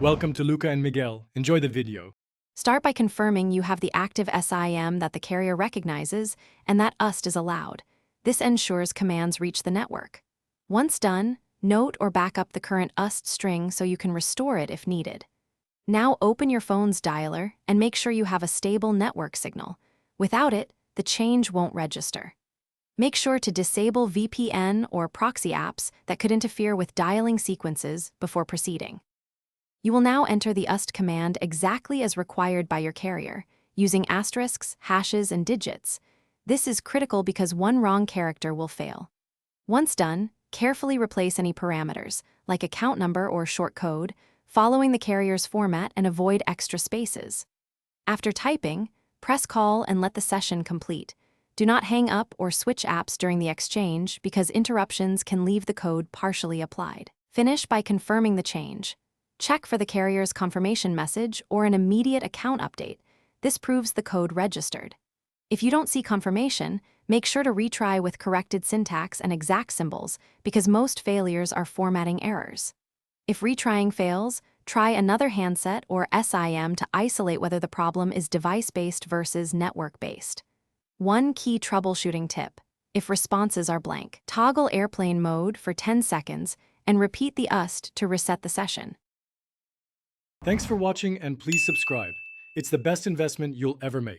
Welcome to Luca and Miguel. Enjoy the video. Start by confirming you have the active SIM that the carrier recognizes and that Ussd is allowed. This ensures commands reach the network. Once done, note or back up the current Ussd string so you can restore it if needed. Now open your phone's dialer and make sure you have a stable network signal. Without it, the change won't register. Make sure to disable VPN or proxy apps that could interfere with dialing sequences before proceeding. You will now enter the Ussd command exactly as required by your carrier, using asterisks, hashes, and digits. This is critical because one wrong character will fail. Once done, carefully replace any parameters, like account number or short code, following the carrier's format and avoid extra spaces. After typing, press call and let the session complete. Do not hang up or switch apps during the exchange because interruptions can leave the code partially applied. Finish by confirming the change. Check for the carrier's confirmation message or an immediate account update. This proves the code registered. If you don't see confirmation, make sure to retry with corrected syntax and exact symbols because most failures are formatting errors. If retrying fails, try another handset or SIM to isolate whether the problem is device-based versus network-based. One key troubleshooting tip: if responses are blank, toggle airplane mode for 10 seconds and repeat the Ussd to reset the session. Thanks for watching and please subscribe. It's the best investment you'll ever make.